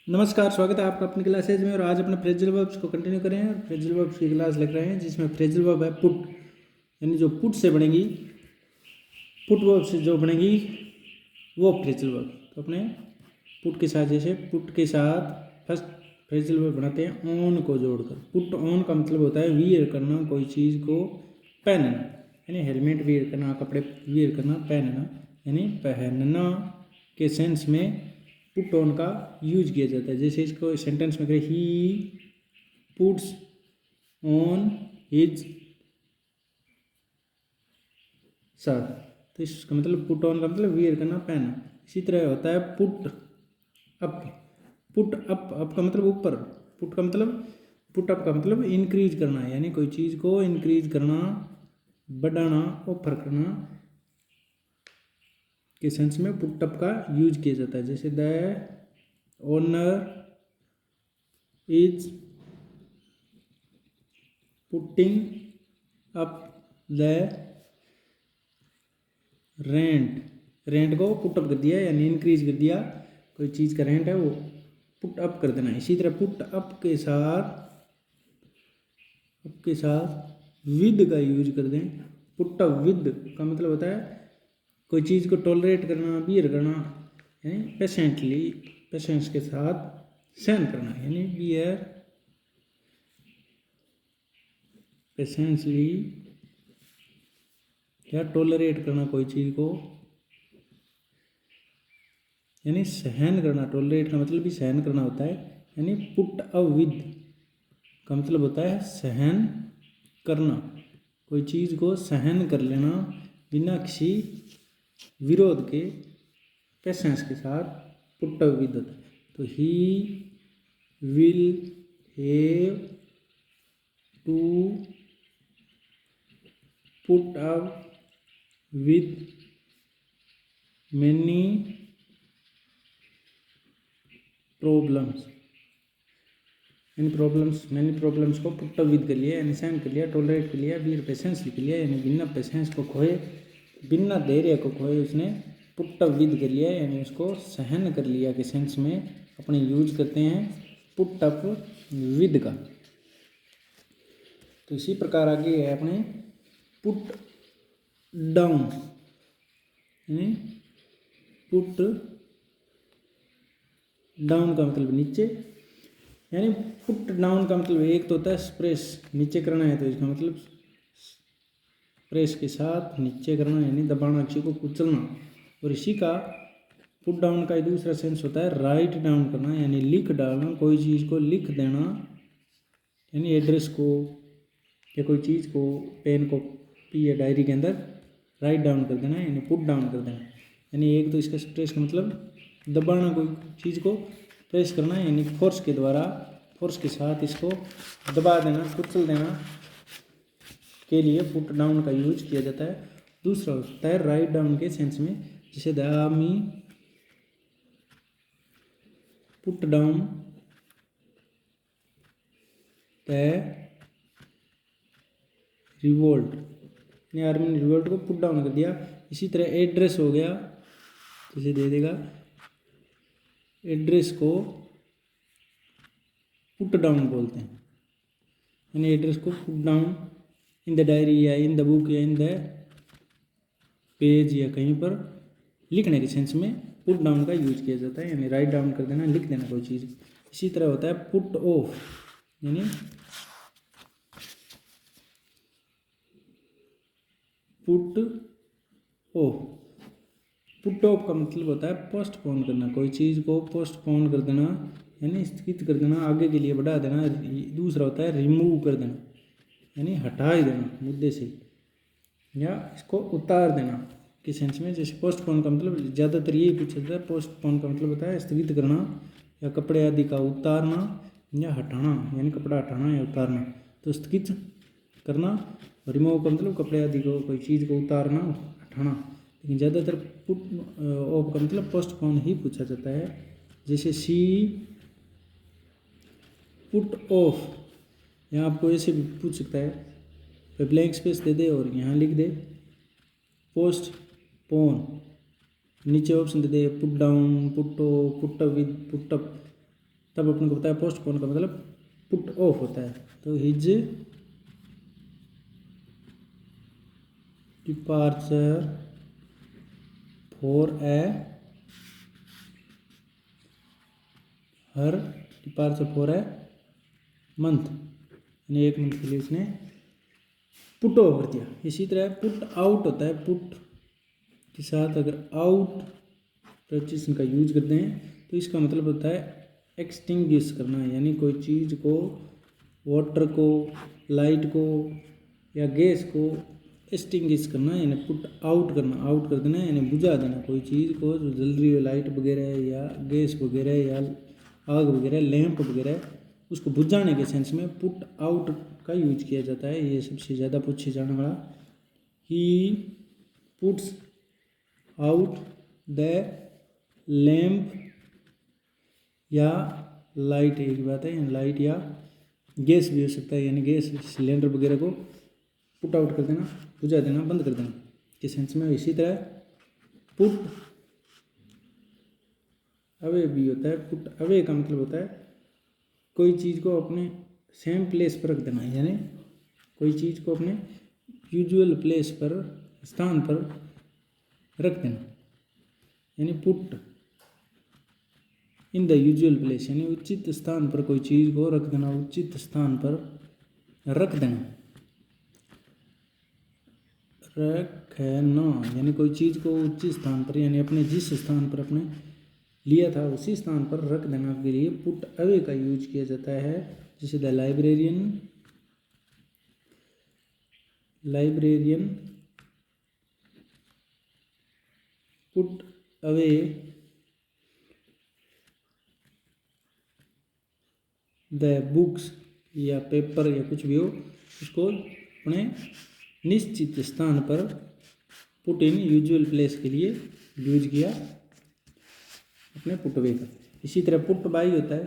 नमस्कार, स्वागत है आपका अपनी क्लासेज में। और आज अपने फ्रेजल वर्ब्स को कंटिन्यू करें और फ्रेजल वर्ब्स की क्लास लिख रहे हैं, जिसमें फ्रेजल वर्ब है पुट, यानी जो पुट से बनेगी, पुट वर्ब से जो बनेगी वो फ्रेजल वर्ब। तो अपने पुट के साथ, जैसे पुट के साथ फर्स्ट फ्रेजल वर्ब बनाते हैं ऑन को जोड़कर। पुट ऑन का मतलब होता है वियर करना, कोई चीज़ को पहनना, यानी हेलमेट वियर करना, कपड़े वियर करना, पहनना, यानी पहनना के सेंस में पुट ऑन का यूज किया जाता है। जैसे इसको सेंटेंस में करें, he puts on his shirt, तो इसका मतलब पुट ऑन का मतलब वियर करना, पहनना। इसी तरह होता है put up. Put up, up का मतलब ऊपर, पुट का मतलब, पुट अप का मतलब इंक्रीज करना, यानी कोई चीज़ को इंक्रीज करना, बढ़ाना, ऑफर करना के सेंस में पुट अप का यूज किया जाता है। जैसे the owner is putting up the rent, rent को पुट अप कर दिया, यानी इंक्रीज कर दिया। कोई चीज़ का रेंट है वो पुट अप कर देना। इसी तरह पुट अप के साथ विद का यूज कर दें। पुट अप विद का मतलब होता है कोई चीज़ को टॉलरेट करना, बियर करना, यानी पेशेंटली, पेशेंस के साथ सहन करना, यानी बियर पेशेंसली, या टॉलरेट करना कोई चीज़ को, यानी सहन करना। टॉलरेट का मतलब भी सहन करना होता है, यानी पुट अप विद का मतलब होता है सहन करना, कोई चीज़ को सहन कर लेना बिना किसी विरोध के, पेशेंस के साथ पुट अप विद होता है। तो he will have to put up with many problems, इन प्रॉब्लम्स, मैनी प्रॉब्लम्स को पुट अप विद कर लिया, यानी सहन कर लिया, टॉलरेट कर लिया, बियर पेशेंस लिख लिया, यानी बिना पेशेंस को खोए, बिना धैर्य को खोए उसने पुट अप विद कर लिया, यानी उसको सहन कर लिया के सेंस में अपने यूज करते हैं पुट अप विद का। तो इसी प्रकार आगे है अपने पुट डाउन, यानी पुट डाउन का मतलब नीचे, यानी पुट डाउन का मतलब एक तो होता है प्रेस, नीचे करना है, तो इसका मतलब प्रेस के साथ नीचे करना, यानी दबाना, किसी को कुचलना। और इसी का पुट डाउन का दूसरा सेंस होता है राइट डाउन करना, यानी लिख डालना, कोई चीज़ को लिख देना, यानी एड्रेस को या कोई चीज़ को पेन को या डायरी के अंदर राइट डाउन कर देना, यानी पुट डाउन कर देना। यानी एक तो इसका प्रेस का मतलब दबाना, कोई चीज़ को प्रेस करना, यानी फोर्स के द्वारा, फोर्स के साथ इसको दबा देना, कुचल देना के लिए पुट डाउन का यूज किया जाता है। दूसरा होता है राइट डाउन के सेंस में, जैसे the army put down the revolt, यानी आर्मी ने रिवोल्ट को पुट डाउन कर दिया। इसी तरह एड्रेस हो गया, जैसे दे देगा, एड्रेस को पुट डाउन बोलते हैं, यानी एड्रेस को put down in the diary या इन द बुक या इन द पेज या कहीं पर लिखने के सेंस में पुट डाउन का यूज किया जाता है, यानी राइट डाउन कर देना, लिख देना कोई चीज़। इसी तरह होता है पुट ऑफ, यानी पुट ऑफ, पुट ऑफ का मतलब होता है पोस्टपोन करना, कोई चीज़ को पोस्टपोन कर देना, यानी स्थगित कर देना, आगे के लिए बढ़ा देना। दूसरा होता है रिमूव कर देना, यानी हटा ही देना मुद्दे से, या इसको उतार देना के सेंस में। जैसे पोस्टपोन का मतलब ज़्यादातर यही पूछा जाता है, पोस्टपोन का मतलब होता है स्थगित करना या कपड़े आदि का उतारना या हटाना, यानी कपड़ा हटाना या उतारना, तो स्थगित करना। रिमूव का मतलब कपड़े आदि को, कोई चीज़ को उतारना, हटाना। लेकिन ज़्यादातर पुट ऑफ का मतलब पोस्टपोन ही पूछा जाता है। जैसे सी पुट ऑफ, यहाँ आपको ऐसे भी पूछ सकता है, ब्लैंक स्पेस दे दे और यहाँ लिख दे पोस्टपोन, नीचे option they they put down, put off, put up with, put up, तब अपन को पता है पोस्टपोन का मतलब पुट ऑफ होता है। तो his departure for her departure for month, यानी एक मंथ के लिए उसने पुट ऑफ कर दिया। इसी तरह पुट आउट होता है, पुट के साथ अगर आउट प्रपोजिशन का यूज करते हैं तो इसका मतलब होता है एक्सटिंग्विश करना, यानी कोई चीज़ को, वाटर को, लाइट को या गैस को एक्सटिंग्विश करना, यानी पुट आउट करना, आउट कर देना यानी बुझा देना। कोई चीज़ को जो जल रही हो, लाइट वगैरह या गैस वगैरह या आग वगैरह, लैंप वगैरह, उसको बुझाने के सेंस में पुट आउट का यूज किया जाता है। ये सबसे ज़्यादा पूछे जाने वाला। He puts out the lamp या लाइट, एक बात है, लाइट या गैस भी हो सकता है, यानी गैस सिलेंडर वगैरह को पुट आउट कर देना, बुझा देना, बंद कर देना के सेंस में। इसी तरह पुट अवे भी होता है। पुट अवे का मतलब होता है कोई चीज़ को अपने सेम प्लेस पर रख देना, यानी कोई चीज़ को अपने यूजुअल प्लेस पर, स्थान पर रख देना, यानी put in the usual place, यानी उचित स्थान पर कोई चीज़ को रख देना, उचित स्थान पर रख देना। रखना यानी कोई चीज़ को उचित स्थान पर, यानी अपने जिस स्थान पर अपने लिया था उसी स्थान पर रख देना के लिए पुट अवे का यूज किया जाता है। जैसे the librarian put away the books, या पेपर या कुछ भी हो, उसको अपने निश्चित स्थान पर पुट इन यूजुअल प्लेस के लिए यूज किया अपने पुट अवे का। इसी तरह पुट बाई होता है।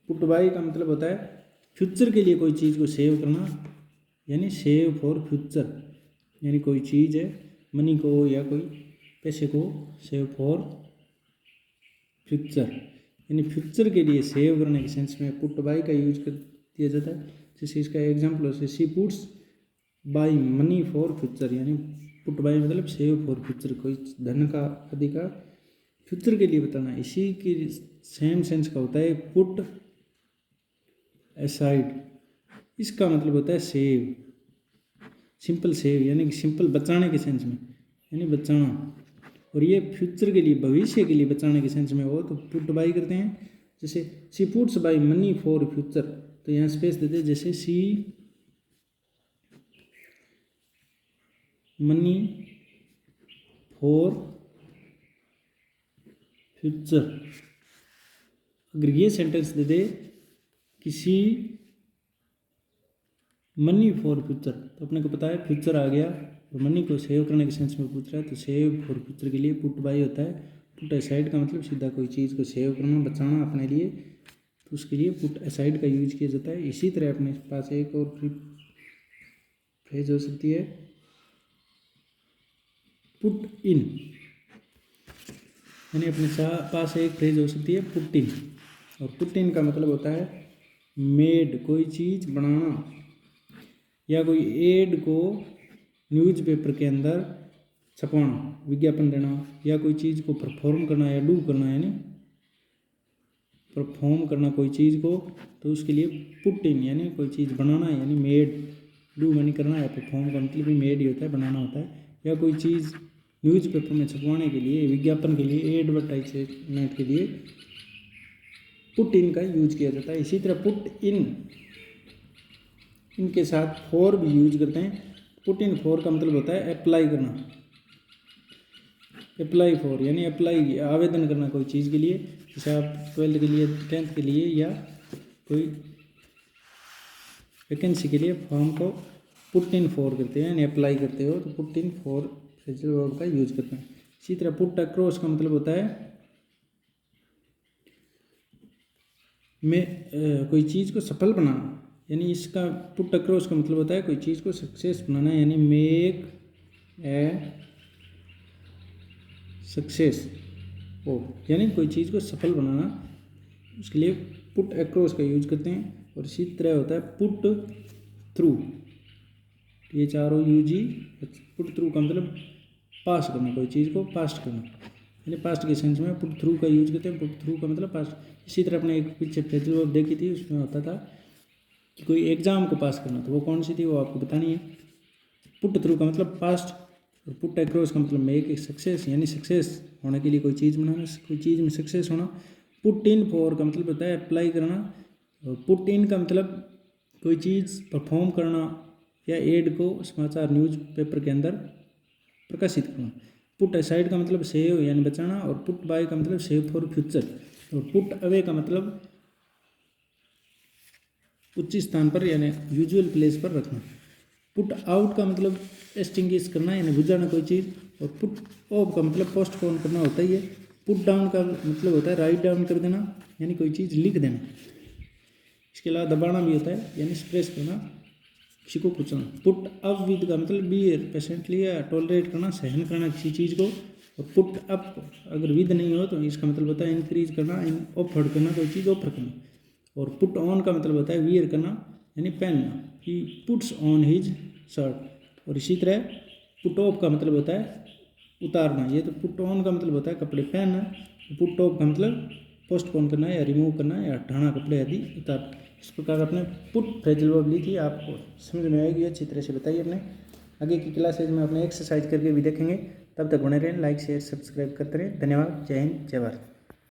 पुट बाई का मतलब होता है फ्यूचर के लिए कोई चीज़ को सेव करना, यानी सेव फॉर फ्यूचर, यानी कोई चीज़ है, मनी को या कोई पैसे को सेव फॉर फ्यूचर, यानी फ्यूचर के लिए सेव करने के सेंस में पुट बाई का यूज कर दिया जाता है। जैसे इसका एग्जाम्पल हो, she puts by money for future, यानी पुट बाई मतलब सेव फॉर फ्यूचर, कोई धन का आदि का फ्यूचर के लिए बताना। इसी की सेम सेंस का होता है पुट असाइड। इसका मतलब होता है सेव, सिंपल सेव, यानी कि सिंपल बचाने के सेंस में, यानी बचाना। और ये फ्यूचर के लिए, भविष्य के लिए बचाने के सेंस में हो तो पुट बाई करते हैं। जैसे she puts by money for future, तो यहाँ स्पेस देते हैं, जैसे शी मनी फॉर फ्यूचर। अगर ये सेंटेंस दे दे किसी मनी फॉर फ्यूचर, तो अपने को पता है फ्यूचर आ गया और मनी को सेव करने के सेंस में पूछ रहा है, तो सेव फॉर फ्यूचर के लिए पुट बाई होता है। पुट असाइड का मतलब सीधा कोई चीज़ को सेव करना, बचाना अपने लिए, तो उसके लिए पुट असाइड का यूज किया जाता है। इसी तरह अपने पास एक और फ्रेज हो सकती है पुट इन, यानी अपने पास एक फ्रेज हो सकती है पुट इन। और पुट इन का मतलब होता है मेड, कोई चीज़ बनाना, या कोई एड को न्यूज़पेपर के अंदर छपवाना, विज्ञापन देना, या कोई चीज़ को परफॉर्म करना या डू करना, यानी परफॉर्म करना कोई चीज़ को, तो उसके लिए पुट इन, यानी कोई चीज़ बनाना, यानी मेड, डू यानी करना, या परफॉर्म का मतलब भी मेड ही होता है, बनाना होता है। या कोई चीज़ न्यूज़पेपर में छपवाने के लिए, विज्ञापन के लिए, एडवर्टाइजमेंट के लिए पुट इन का यूज किया जाता है। इसी तरह पुट इन, इनके साथ फॉर भी यूज करते हैं। पुट इन फॉर का मतलब होता है अप्लाई करना, अप्लाई फॉर, यानी अप्लाई, आवेदन करना कोई चीज़ के लिए। जैसे आप 12th के लिए, 10th के लिए, या कोई वैकेंसी के लिए फॉर्म को पुट इन फॉर करते हैं, यानी अप्लाई करते हो, तो put in for phrasal verb का यूज करते हैं। इसी तरह पुट अक्रॉस का मतलब होता है कोई चीज़ को सफल बनाना, यानी इसका पुट अक्रॉस का मतलब होता है कोई चीज़ को सक्सेस बनाना, यानी मेक ए सक्सेस। ऑफ, यानी कोई चीज़ को सफल बनाना, उसके लिए पुट अक्रॉस का यूज करते हैं। और इसी तरह होता है put through, THROUG। Put through का मतलब पास करना, कोई चीज़ को पास्ट करना, यानी पास्ट के सेंस में पुट थ्रू का यूज करते हैं। पुट थ्रू का मतलब पास्ट। इसी तरह अपने एक पीछे फ्रेजल वर्ब देखी थी, उसमें होता था कि कोई एग्जाम को पास करना, तो वो कौन सी थी वो आपको बतानी है। पुट थ्रू का मतलब पास्ट, और पुट अक्रॉस का मतलब मेक एक सक्सेस, यानी सक्सेस होने के लिए कोई चीज़ बनाना, कोई चीज़ में सक्सेस होना। पुट इन फॉर का मतलब होता है अप्लाई करना, और पुट इन का मतलब कोई चीज़ परफॉर्म करना या एड को समाचार न्यूज़ पेपर के अंदर प्रकाशित करना। पुट असाइड का मतलब सेव यानी बचाना, और पुट बाय का मतलब सेव फॉर फ्यूचर, और पुट अवे का मतलब उच्च स्थान पर यानी यूजुअल प्लेस पर रखना। पुट आउट का मतलब एक्सटिंग्विश करना यानी बुझाना कोई चीज़, और पुट ऑफ का मतलब पोस्टपोन करना होता ही है। पुट डाउन का मतलब होता है राइट डाउन कर देना, यानी कोई चीज़ लिख देना। इसके अलावा दबाना भी होता है, यानी स्प्रेस करना, किसी को कुचलना। पुट अप विद का मतलब बियर पेशेंटली या टॉलरेट करना, सहन करना किसी चीज़ को। और पुट अप अगर विद नहीं हो तो इसका मतलब होता है इंक्रीज करना, ऑफर करना, कोई चीज़ ऑफर करना। और पुट ऑन का मतलब होता है वियर करना, यानी पहनना, he puts on his shirt. और इसी तरह पुट ऑफ का मतलब होता है उतारना। ये तो पुट ऑन का मतलब होता है कपड़े पहनना, पुट ऑफ का मतलब पोस्टपोन करना या रिमूव करना या हटाना कपड़े आदि उतार। इस प्रकार अपने पुट फ्रेजल वर्ब ली थी, आपको समझ में आएगी, अच्छी तरह से बताइए। अपने आगे की क्लासेज में अपने एक्सरसाइज करके भी देखेंगे। तब तक बने रहें, लाइक शेयर सब्सक्राइब करते रहें। धन्यवाद। जय हिंद, जय भारत।